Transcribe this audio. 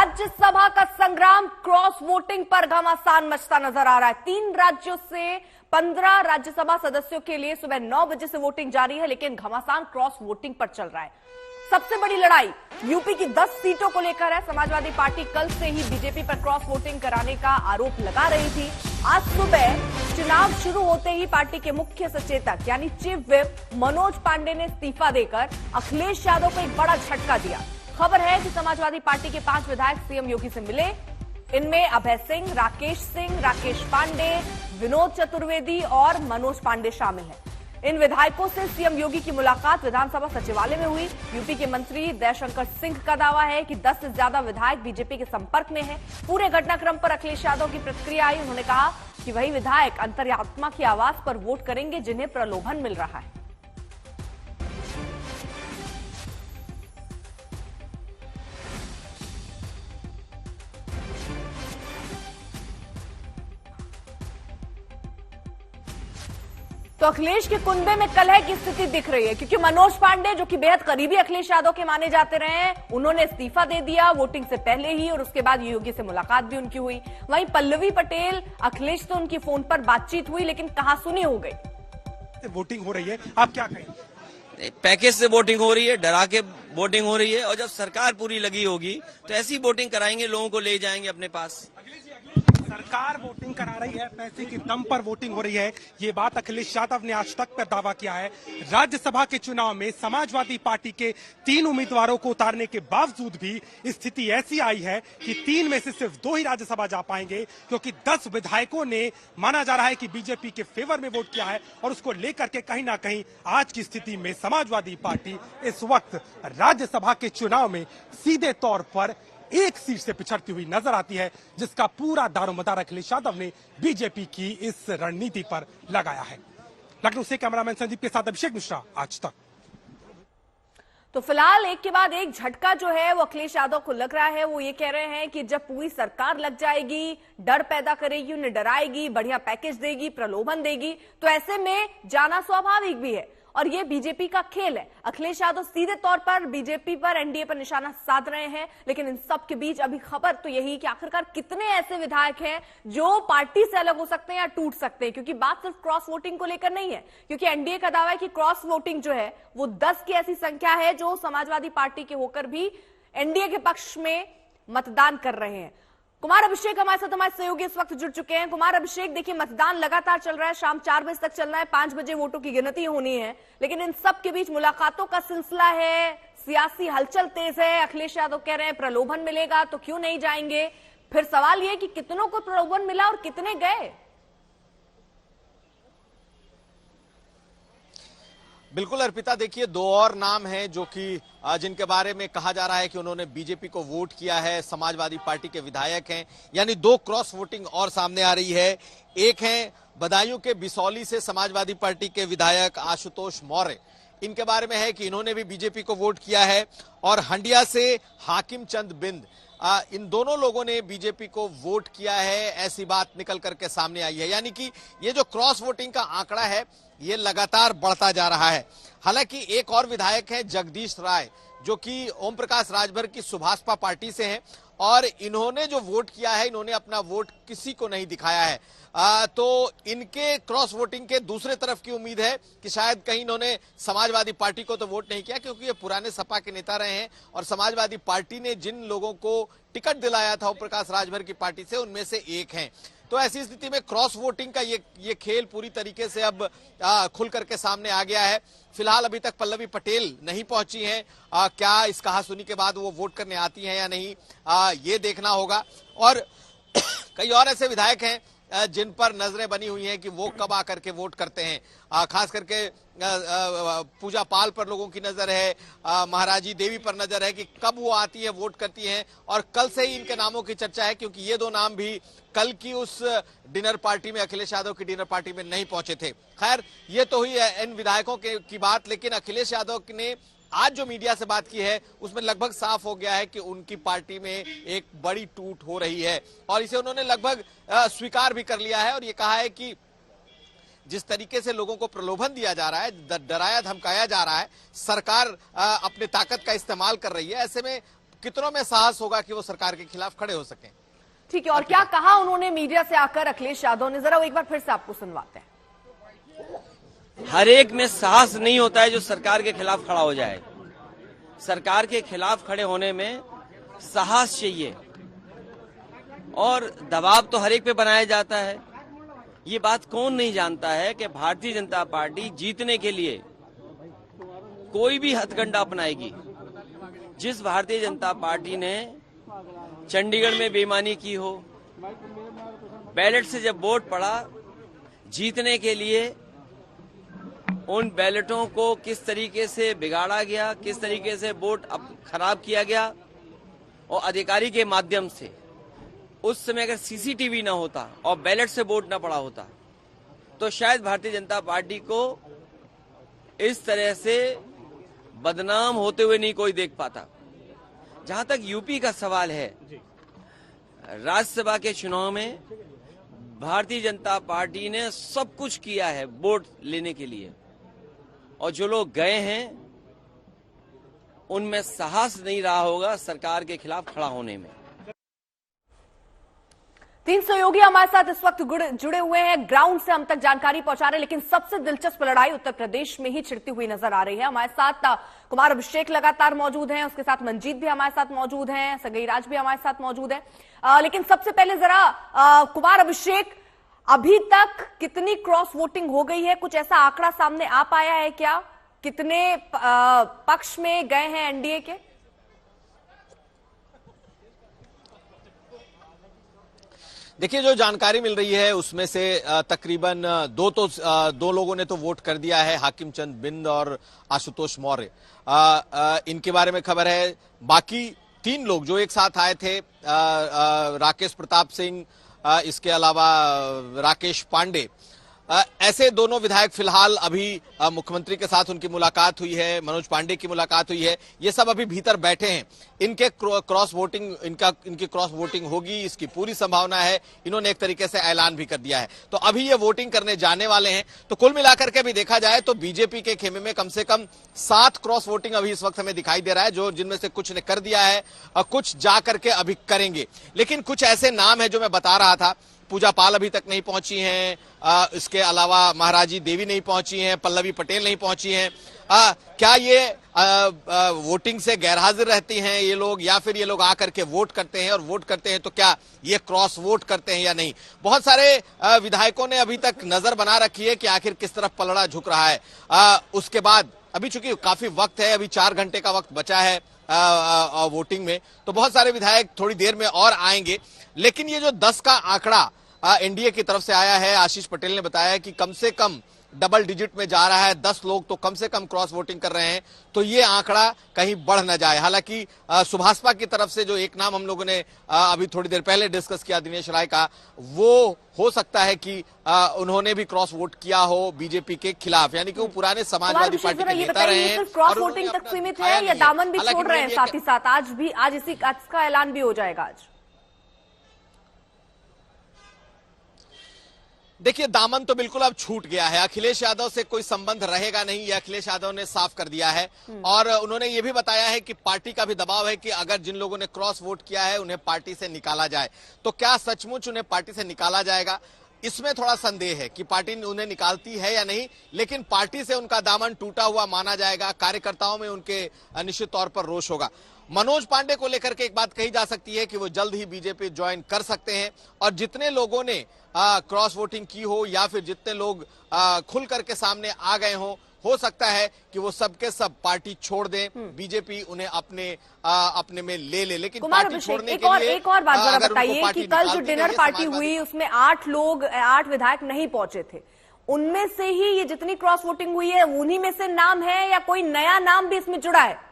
राज्यसभा का संग्राम cross voting पर घमासान मचता नजर आ रहा है। 3 राज्यों से 15 राज्यसभा सदस्यों के लिए सुबह 9 बजे से वोटिंग जारी है, लेकिन घमासान क्रॉस वोटिंग पर चल रहा है। सबसे बड़ी लड़ाई यूपी की 10 सीटों को लेकर है। समाजवादी पार्टी कल से ही बीजेपी पर क्रॉस वोटिंग कराने का आरोप लगा रही थी। आज सुबह चुनाव शुरू होते ही पार्टी के मुख्य सचेतक यानी चीफ व्हिप मनोज पांडे ने इस्तीफा देकर अखिलेश यादव को एक बड़ा झटका दिया। खबर है कि समाजवादी पार्टी के 5 विधायक सीएम योगी से मिले। इनमें अभय सिंह, राकेश पांडे, विनोद चतुर्वेदी और मनोज पांडे शामिल हैं। इन विधायकों से सीएम योगी की मुलाकात विधानसभा सचिवालय में हुई। यूपी के मंत्री दयाशंकर सिंह का दावा है कि 10 से ज्यादा विधायक बीजेपी के संपर्क में हैं। पूरे घटनाक्रम पर अखिलेश यादव की प्रतिक्रिया आई। उन्होंने कहा कि वही विधायक अंतर्यात्मा की आवाज पर वोट करेंगे जिन्हें प्रलोभन मिल रहा है। तो अखिलेश के कुंबे में कलह की स्थिति दिख रही है, क्योंकि मनोज पांडे जो कि बेहद करीबी अखिलेश यादव के माने जाते रहे हैं, उन्होंने इस्तीफा दे दिया वोटिंग से पहले ही, और उसके बाद योगी से मुलाकात भी उनकी हुई। वहीं पल्लवी पटेल अखिलेश से उनकी फोन पर बातचीत हुई, लेकिन कहासुनी हो गई। वोटिंग हो रही है, आप क्या कहें? पैकेज से वोटिंग हो रही है, डरा के वोटिंग हो रही है, और जब सरकार पूरी लगी होगी तो ऐसी वोटिंग कराएंगे, लोगों को ले जाएंगे अपने पास। सरकार वोटिंग करा रही है, पैसे की दम पर वोटिंग हो रही है, ये बात अखिलेश यादव ने आज तक पर दावा किया है। राज्यसभा के चुनाव में समाजवादी पार्टी के 3 उम्मीदवारों को उतारने के बावजूद भी स्थिति ऐसी आई है कि 3 में से सिर्फ 2 ही राज्यसभा जा पाएंगे, क्योंकि 10 विधायकों ने माना जा रहा है कि बीजेपी के फेवर में वोट किया है, और उसको लेकर के कहीं ना कहीं आज की स्थिति में समाजवादी पार्टी इस वक्त राज्यसभा के चुनाव में सीधे तौर पर एक सीट से पिछड़ती हुई नजर आती है, जिसका पूरा दारोमदार अखिलेश यादव ने बीजेपी की इस रणनीति पर लगाया है। लखनऊ से कैमरामैन संदीप के साथ अभिषेक मिश्रा, आज तक। तो फिलहाल एक के बाद एक झटका जो है वो अखिलेश यादव को लग रहा है। वो ये कह रहे हैं कि जब पूरी सरकार लग जाएगी, डर पैदा करेगी, उन्हें डराएगी, बढ़िया पैकेज देगी, प्रलोभन देगी, तो ऐसे में जाना स्वाभाविक भी है, और ये बीजेपी का खेल है। अखिलेश यादव सीधे तौर पर बीजेपी पर, एनडीए पर निशाना साध रहे हैं, लेकिन इन सब के बीच अभी खबर तो यही कि आखिरकार कितने ऐसे विधायक हैं जो पार्टी से अलग हो सकते हैं या टूट सकते हैं, क्योंकि बात सिर्फ क्रॉस वोटिंग को लेकर नहीं है, क्योंकि एनडीए का दावा है कि क्रॉस वोटिंग जो है वो 10 की ऐसी संख्या है जो समाजवादी पार्टी के होकर भी एनडीए के पक्ष में मतदान कर रहे हैं। कुमार अभिषेक हमारे साथ, हमारे सहयोगी इस वक्त जुड़ चुके हैं। कुमार अभिषेक, देखिए मतदान लगातार चल रहा है, शाम 4 बजे तक चलना है, 5 बजे वोटों की गिनती होनी है, लेकिन इन सब के बीच मुलाकातों का सिलसिला है, सियासी हलचल तेज है। अखिलेश यादव कह रहे हैं प्रलोभन मिलेगा तो क्यों नहीं जाएंगे। फिर सवाल यह कि कितनों को प्रलोभन मिला और कितने गए। बिल्कुल अर्पिता, देखिए 2 और नाम हैं जो कि जिनके बारे में कहा जा रहा है कि उन्होंने बीजेपी को वोट किया है, समाजवादी पार्टी के विधायक हैं, यानी 2 क्रॉस वोटिंग और सामने आ रही है। एक है बदायूं के बिसौली से समाजवादी पार्टी के विधायक आशुतोष मौर्य, इनके बारे में है कि इन्होंने भी बीजेपी को वोट किया है, और हंडिया से हाकिम चंद बिंद, इन दोनों लोगों ने बीजेपी को वोट किया है, ऐसी बात निकल करके सामने आई है। यानी कि ये जो क्रॉस वोटिंग का आंकड़ा है ये लगातार बढ़ता जा रहा है। हालांकि एक और विधायक है जगदीश राय, जो कि ओम प्रकाश राजभर की सुभाषपा पार्टी से हैं, और इन्होंने जो वोट किया है, इन्होंने अपना वोट किसी को नहीं दिखाया है। तो इनके क्रॉस वोटिंग के दूसरे तरफ की उम्मीद है कि शायद कहीं इन्होंने समाजवादी पार्टी को तो वोट नहीं किया, क्योंकि ये पुराने सपा के नेता रहे हैं, और समाजवादी पार्टी ने जिन लोगों को टिकट दिलाया था ओम प्रकाश राजभर की पार्टी से, उनमें से एक हैं। तो ऐसी स्थिति में क्रॉस वोटिंग का ये खेल पूरी तरीके से अब खुल करके सामने आ गया है। फिलहाल अभी तक पल्लवी पटेल नहीं पहुंची हैं, क्या इस कहासुनी के बाद वो वोट करने आती हैं या नहीं, ये देखना होगा। और कई और ऐसे विधायक हैं जिन पर नजरें बनी हुई हैं कि वो कब आकर के वोट करते हैं। खास करके पूजा पाल पर लोगों की नजर है, महाराजी देवी पर नजर है कि कब वो आती है, वोट करती हैं, और कल से ही इनके नामों की चर्चा है, क्योंकि ये 2 नाम भी कल की उस डिनर पार्टी में, अखिलेश यादव की डिनर पार्टी में नहीं पहुंचे थे। खैर, ये तो हुई इन विधायकों की बात, लेकिन अखिलेश यादव ने आज जो मीडिया से बात की है उसमें लगभग साफ हो गया है कि उनकी पार्टी में एक बड़ी टूट हो रही है, और इसे उन्होंने लगभग स्वीकार भी कर लिया है, और ये कहा है कि जिस तरीके से लोगों को प्रलोभन दिया जा रहा है, डराया धमकाया जा रहा है, सरकार अपने ताकत का इस्तेमाल कर रही है, ऐसे में कितनों में साहस होगा कि वो सरकार के खिलाफ खड़े हो सकें। ठीक है, और क्या कहा उन्होंने मीडिया से आकर अखिलेश यादव ने, जरा वो एक बार फिर से आपको सुनवाते हैं। हर एक में साहस नहीं होता है जो सरकार के खिलाफ खड़ा हो जाए। सरकार के खिलाफ खड़े होने में साहस चाहिए और दबाव तो हर एक पे बनाया जाता है। ये बात कौन नहीं जानता है कि भारतीय जनता पार्टी जीतने के लिए कोई भी हथकंडा अपनाएगी। जिस भारतीय जनता पार्टी ने चंडीगढ़ में बेईमानी की हो, बैलेट से जब वोट पड़ा, जीतने के लिए उन बैलेटों को किस तरीके से बिगाड़ा गया, किस तरीके से वोट खराब किया गया, और अधिकारी के माध्यम से उस समय अगर सीसीटीवी ना होता और बैलेट से वोट ना पड़ा होता तो शायद भारतीय जनता पार्टी को इस तरह से बदनाम होते हुए नहीं कोई देख पाता। जहां तक यूपी का सवाल है, राज्यसभा के चुनाव में भारतीय जनता पार्टी ने सब कुछ किया है वोट लेने के लिए, और जो लोग गए हैं उनमें साहस नहीं रहा होगा सरकार के खिलाफ खड़ा होने में। 3 सहयोगी हमारे साथ इस वक्त जुड़े हुए हैं, ग्राउंड से हम तक जानकारी पहुंचा रहे हैं, लेकिन सबसे दिलचस्प लड़ाई उत्तर प्रदेश में ही छिड़ती हुई नजर आ रही है। हमारे साथ कुमार अभिषेक लगातार मौजूद हैं, उसके साथ मंजीत भी हमारे साथ मौजूद हैं, सगईराज भी हमारे साथ मौजूद है। लेकिन सबसे पहले जरा कुमार अभिषेक, अभी तक कितनी क्रॉस वोटिंग हो गई है? कुछ ऐसा आंकड़ा सामने आ पाया है क्या? कितने पक्ष में गए हैं एनडीए के? देखिए, जो जानकारी मिल रही है उसमें से तकरीबन दो लोगों ने तो वोट कर दिया है, हाकिम चंद बिंद और आशुतोष मौर्य। इनके बारे में खबर है। बाकी 3 लोग जो एक साथ आए थे, राकेश प्रताप सिंह, इसके अलावा राकेश पांडे, ऐसे दोनों विधायक फिलहाल अभी मुख्यमंत्री के साथ उनकी मुलाकात हुई है, मनोज पांडे की मुलाकात हुई है, ये सब अभी भीतर बैठे हैं। इनके क्रॉस वोटिंग इनकी क्रॉस वोटिंग होगी, इसकी पूरी संभावना है। इन्होंने एक तरीके से ऐलान भी कर दिया है, तो अभी ये वोटिंग करने जाने वाले हैं। तो कुल मिलाकर के भी देखा जाए तो बीजेपी के खेमे में कम से कम 7 क्रॉस वोटिंग अभी इस वक्त हमें दिखाई दे रहा है, जो जिनमें से कुछ ने कर दिया है और कुछ जा करके अभी करेंगे। लेकिन कुछ ऐसे नाम है जो मैं बता रहा था, पूजा पाल अभी तक नहीं पहुंची हैं, इसके अलावा महाराजी देवी नहीं पहुंची हैं, पल्लवी पटेल नहीं पहुंची हैं। क्या ये वोटिंग से गैरहाजिर रहती हैं ये लोग, या फिर ये लोग आकर के वोट करते हैं, और वोट करते हैं तो क्या ये क्रॉस वोट करते हैं या नहीं? बहुत सारे विधायकों ने अभी तक नजर बना रखी है कि आखिर किस तरफ पलड़ा झुक रहा है। उसके बाद अभी चूंकि काफी वक्त है, अभी 4 घंटे का वक्त बचा है वोटिंग में, तो बहुत सारे विधायक थोड़ी देर में और आएंगे। लेकिन ये जो 10 का आंकड़ा एनडीए की तरफ से आया है, आशीष पटेल ने बताया कि कम से कम डबल डिजिट में जा रहा है, 10 लोग तो कम से कम क्रॉस वोटिंग कर रहे हैं, तो ये आंकड़ा कहीं बढ़ न जाए। हालांकि सुभाषपा की तरफ से जो एक नाम हम लोगों ने अभी थोड़ी देर पहले डिस्कस किया, दिनेश राय का, वो हो सकता है कि उन्होंने भी क्रॉस वोट किया हो बीजेपी के खिलाफ, यानी कि वो पुराने समाजवादी पार्टी के नेता रहे हैं। क्रॉस वोटिंग तक सीमित है या दामन भी छोड़ रहे हैं साथ ही साथ? आज इसका ऐलान भी हो जाएगा आज। देखिए, दामन तो बिल्कुल अब छूट गया है, अखिलेश यादव से कोई संबंध रहेगा नहीं, ये अखिलेश यादव ने साफ कर दिया है। और उन्होंने ये भी बताया है कि पार्टी का भी दबाव है कि अगर जिन लोगों ने क्रॉस वोट किया है उन्हें पार्टी से निकाला जाए। तो क्या सचमुच उन्हें पार्टी से निकाला जाएगा? इसमें थोड़ा संदेह है कि पार्टी उन्हें निकालती है या नहीं, लेकिन पार्टी से उनका दामन टूटा हुआ माना जाएगा। कार्यकर्ताओं में उनके निश्चित तौर पर रोष होगा। मनोज पांडे को लेकर के एक बात कही जा सकती है कि वो जल्द ही बीजेपी ज्वाइन कर सकते हैं, और जितने लोगों ने क्रॉस वोटिंग की हो या फिर जितने लोग खुल करके सामने आ गए हो सकता है कि वो सबके सब पार्टी छोड़ दें, बीजेपी उन्हें अपने में ले ले। लेकिन पार्टी छोड़ने के लिए एक और बात जरा बताइए कि कल जो डिनर पार्टी हुई उसमें 8 विधायक नहीं पहुंचे थे, उनमें से ही ये जितनी क्रॉस वोटिंग हुई है उन्हीं में से नाम है या कोई नया नाम भी इसमें जुड़ा है?